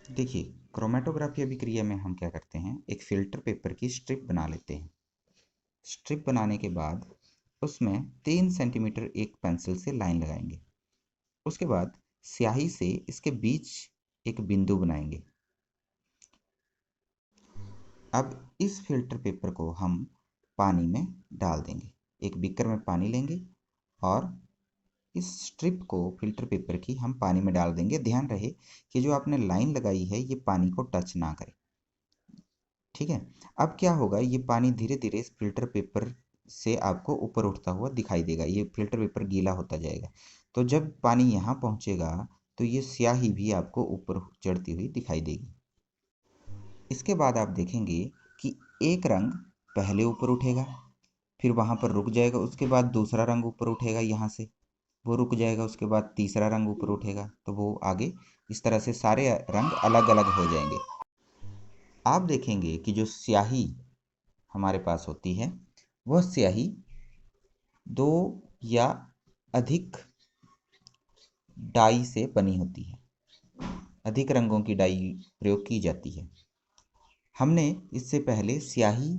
देखिए, क्रोमेटोग्राफी अभिक्रिया में हम क्या करते हैं, एक फ़िल्टर पेपर की स्ट्रिप बना लेते हैं। स्ट्रिप बनाने के बाद उसमें 3 सेंटीमीटर एक पेंसिल से लाइन लगाएंगे। उसके बाद स्याही से इसके बीच एक बिंदु बनाएंगे। अब इस फ़िल्टर पेपर को हम पानी में डाल देंगे। एक बीकर में पानी लेंगे और इस स्ट्रिप को फ़िल्टर पेपर की हम पानी में डाल देंगे। ध्यान रहे कि जो आपने लाइन लगाई है ये पानी को टच ना करे। ठीक है। अब क्या होगा, ये पानी धीरे धीरे इस फिल्टर पेपर से आपको ऊपर उठता हुआ दिखाई देगा। ये फिल्टर पेपर गीला होता जाएगा। तो जब पानी यहाँ पहुँचेगा तो ये स्याही भी आपको ऊपर चढ़ती हुई दिखाई देगी। इसके बाद आप देखेंगे कि एक रंग पहले ऊपर उठेगा, फिर वहाँ पर रुक जाएगा। उसके बाद दूसरा रंग ऊपर उठेगा, यहाँ से वो रुक जाएगा। उसके बाद तीसरा रंग ऊपर उठेगा, तो वो आगे इस तरह से सारे रंग अलग अलग हो जाएंगे। आप देखेंगे कि जो स्याही हमारे पास होती है वह स्याही दो या अधिक डाई से बनी होती है। अधिक रंगों की डाई प्रयोग की जाती है। हमने इससे पहले स्याही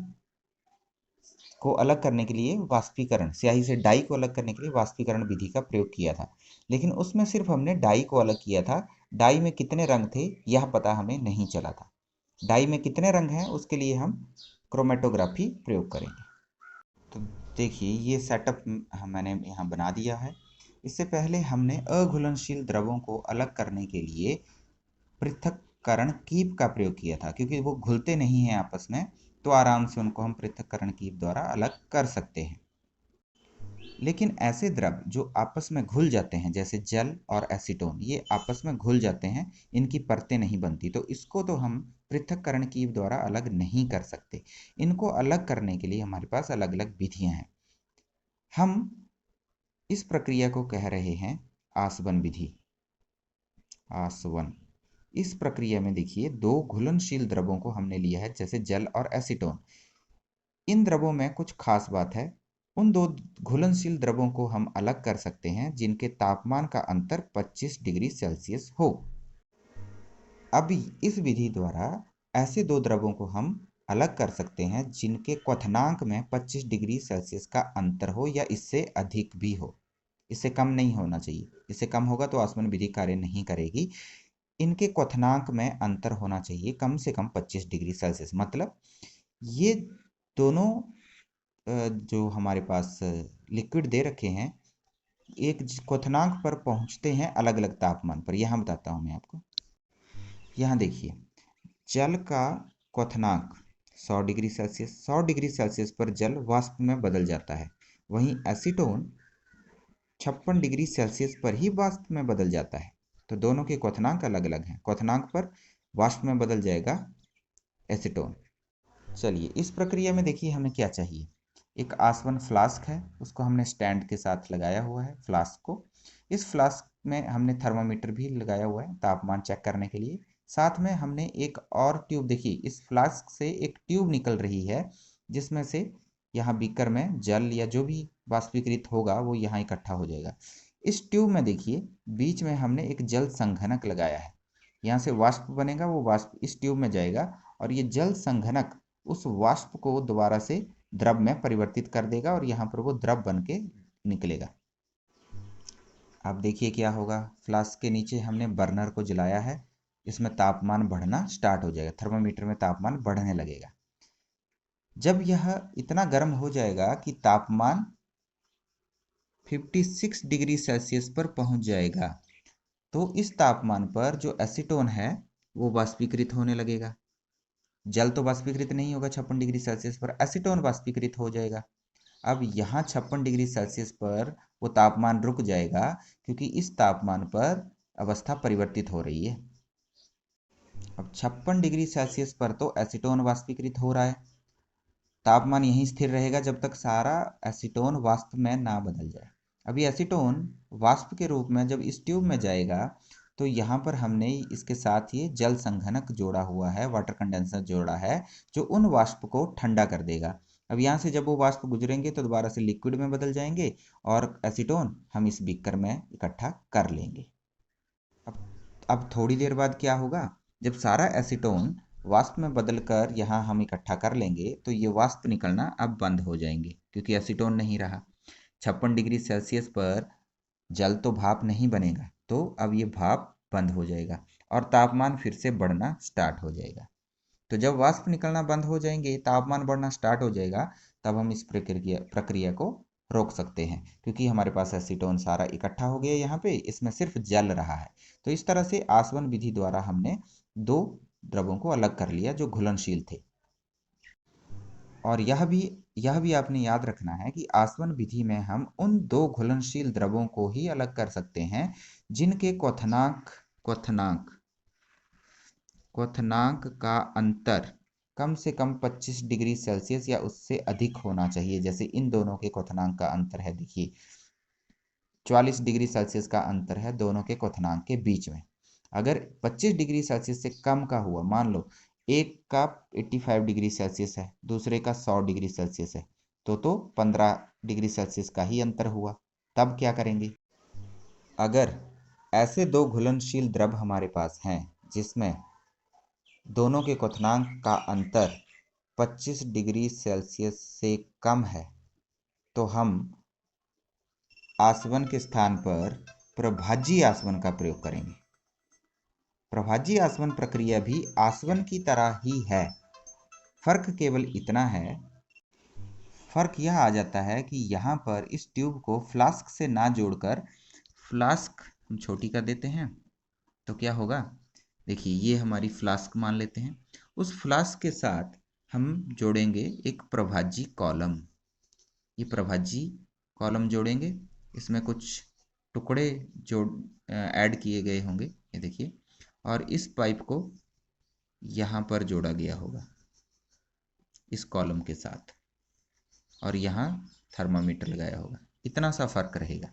को अलग करने के लिए वाष्पीकरण, स्याही से डाई को अलग करने के लिए वाष्पीकरण विधि का प्रयोग किया था, लेकिन उसमें सिर्फ हमने डाई को अलग किया था। डाई में कितने रंग थे यह पता हमें नहीं चला था। डाई में कितने रंग हैं उसके लिए हम क्रोमेटोग्राफी प्रयोग करेंगे। तो देखिए, ये सेटअप मैंने यहाँ बना दिया है। इससे पहले हमने अघुलनशील द्रवों को अलग करने के लिए पृथक्करण कीप का प्रयोग किया था, क्योंकि वो घुलते नहीं हैं आपस में, तो आराम से उनको हम पृथक्करण कीप द्वारा अलग कर सकते हैं। लेकिन ऐसे द्रव जो आपस में घुल जाते हैं, जैसे जल और एसीटोन, ये आपस में घुल जाते हैं, इनकी परतें नहीं बनती, तो इसको तो हम पृथक्करण कीप द्वारा अलग नहीं कर सकते। इनको अलग करने के लिए हमारे पास अलग अलग विधियां हैं। हम इस प्रक्रिया को कह रहे हैं आसवन विधि। आसवन। इस प्रक्रिया में देखिए, दो घुलनशील द्रवों को हमने लिया है, जैसे जल और एसीटोन। इन द्रवों में कुछ खास बात है। उन दो घुलनशील द्रवों को हम अलग कर सकते हैं जिनके तापमान का अंतर 25 डिग्री सेल्सियस हो। अब इस विधि द्वारा ऐसे दो द्रवों को हम अलग कर सकते हैं जिनके क्वथनांक में 25 डिग्री सेल्सियस का अंतर हो, या इससे अधिक भी हो। इससे कम नहीं होना चाहिए। इससे कम होगा तो आसवन विधि कार्य नहीं करेगी। इनके क्वथनांक में अंतर होना चाहिए कम से कम 25 डिग्री सेल्सियस। मतलब ये दोनों जो हमारे पास लिक्विड दे रखे हैं, एक क्वथनांक पर पहुंचते हैं अलग अलग तापमान पर। यहाँ बताता हूँ मैं आपको। यहाँ देखिए, जल का क्वथनांक 100 डिग्री सेल्सियस, 100 डिग्री सेल्सियस पर जल वाष्प में बदल जाता है। वहीं एसीटोन 56 डिग्री सेल्सियस पर ही वाष्प में बदल जाता है। तो दोनों के क्वथनांक अलग अलग हैं। क्वथनांक पर वाष्प में बदल जाएगा एसीटोन। चलिए, इस प्रक्रिया में देखिए हमें क्या चाहिए। एक आसवन फ्लास्क है, उसको हमने स्टैंड के साथ लगाया हुआ है। फ्लास्क को, इस फ्लास्क में हमने थर्मामीटर भी लगाया हुआ है तापमान चेक करने के लिए। साथ में हमने एक और ट्यूब, देखिए इस फ्लास्क से एक ट्यूब निकल रही है, जिसमें से यहाँ बीकर में जल या जो भी वाष्पीकृत होगा वो यहाँ इकट्ठा हो जाएगा। इस ट्यूब में देखिए बीच में हमने एक जल संघनक लगाया है। यहाँ से वाष्प बनेगा, वो वाष्प इस ट्यूब में जाएगा और ये जल संघनक उस वाष्प को दोबारा से द्रव में परिवर्तित कर देगा और यहाँ पर वो द्रव बन के निकलेगा। अब देखिए क्या होगा। फ्लास्क के नीचे हमने बर्नर को जलाया है। इसमें तापमान बढ़ना स्टार्ट हो जाएगा, थर्मामीटर में तापमान बढ़ने लगेगा। जब यह इतना गर्म हो जाएगा कि तापमान 56 डिग्री सेल्सियस पर पहुंच जाएगा, तो इस तापमान पर जो एसीटोन है वो वाष्पीकृत होने लगेगा। जल तो वाष्पीकृत नहीं होगा 56 डिग्री सेल्सियस पर, एसीटोन वाष्पीकृत हो जाएगा। अब यहाँ 56 डिग्री सेल्सियस पर वो तापमान रुक जाएगा, क्योंकि इस तापमान पर अवस्था परिवर्तित हो रही है। अब 56 डिग्री सेल्सियस पर तो एसीटोन वाष्पीकृत हो रहा है। तापमान यहीं स्थिर रहेगा जब तक सारा एसीटोन वाष्प में ना बदल जाए। अभी एसीटोन वाष्प के रूप में जब इस ट्यूब में जाएगा, तो यहाँ पर हमने इसके साथ ये जल संघनक जोड़ा हुआ है, वाटर कंडेंसर जोड़ा है, जो उन वाष्प को ठंडा कर देगा। अब यहाँ से जब वो वाष्प गुजरेंगे तो दोबारा से लिक्विड में बदल जाएंगे और एसीटोन हम इस बीकर में इकट्ठा कर लेंगे। अब अब थोड़ी देर बाद क्या होगा, जब सारा एसीटोन वाष्प में बदलकर यहाँ हम इकट्ठा कर लेंगे तो ये वाष्प निकलना अब बंद हो जाएंगे, क्योंकि एसीटोन नहीं रहा। 56 डिग्री सेल्सियस पर जल तो भाप नहीं बनेगा, तो अब ये भाप बंद हो जाएगा और तापमान फिर से बढ़ना स्टार्ट हो जाएगा। तो जब वाष्प निकलना बंद हो जाएंगे, तापमान बढ़ना स्टार्ट हो जाएगा, तब हम इस प्रक्रिया को रोक सकते हैं, क्योंकि हमारे पास एसीटोन सारा इकट्ठा हो गया यहाँ पे, इसमें सिर्फ जल रहा है। तो इस तरह से आसवन विधि द्वारा हमने दो द्रवों को अलग कर लिया जो घुलनशील थे। और यह भी आपने याद रखना है कि आसवन विधि में हम उन दो घुलनशील द्रवों को ही अलग कर सकते हैं जिनके क्वथनांक का अंतर कम से कम 25 डिग्री सेल्सियस या उससे अधिक होना चाहिए। जैसे इन दोनों के क्वथनांक का अंतर है, देखिए 44 डिग्री सेल्सियस का अंतर है दोनों के क्वथनांक के बीच में। अगर 25 डिग्री सेल्सियस से कम का हुआ, मान लो एक का 85 डिग्री सेल्सियस है, दूसरे का 100 डिग्री सेल्सियस है, तो 15 डिग्री सेल्सियस का ही अंतर हुआ। तब क्या करेंगे? अगर ऐसे दो घुलनशील द्रव हमारे पास हैं जिसमें दोनों के क्वथनांक का अंतर 25 डिग्री सेल्सियस से कम है, तो हम आसवन के स्थान पर प्रभाज्य आसवन का प्रयोग करेंगे। प्रभाज्य आसवन प्रक्रिया भी आसवन की तरह ही है। फर्क केवल इतना है, फर्क यह आ जाता है कि यहाँ पर इस ट्यूब को फ्लास्क से ना जोड़कर, फ्लास्क हम छोटी कर देते हैं तो क्या होगा, देखिए ये हमारी फ्लास्क मान लेते हैं। उस फ्लास्क के साथ हम जोड़ेंगे एक प्रभाज्य कॉलम। ये प्रभाज्य कॉलम जोड़ेंगे, इसमें कुछ टुकड़े जोड़ ऐड किए गए होंगे, ये देखिए, और इस पाइप को यहाँ पर जोड़ा गया होगा इस कॉलम के साथ, और यहाँ थर्मामीटर लगाया होगा। इतना सा फर्क रहेगा।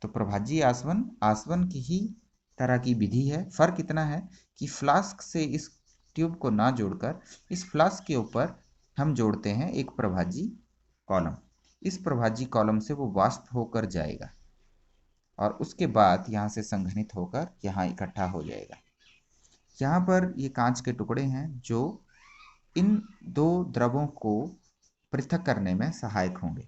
तो प्रभाज्य आसवन आसवन की ही तरह की विधि है। फर्क इतना है कि फ्लास्क से इस ट्यूब को ना जोड़कर इस फ्लास्क के ऊपर हम जोड़ते हैं एक प्रभाज्य कॉलम। इस प्रभाज्य कॉलम से वो वाष्प होकर जाएगा और उसके बाद यहाँ से संघनित होकर यहाँ इकट्ठा हो जाएगा। यहाँ पर ये कांच के टुकड़े हैं जो इन दो द्रवों को पृथक करने में सहायक होंगे।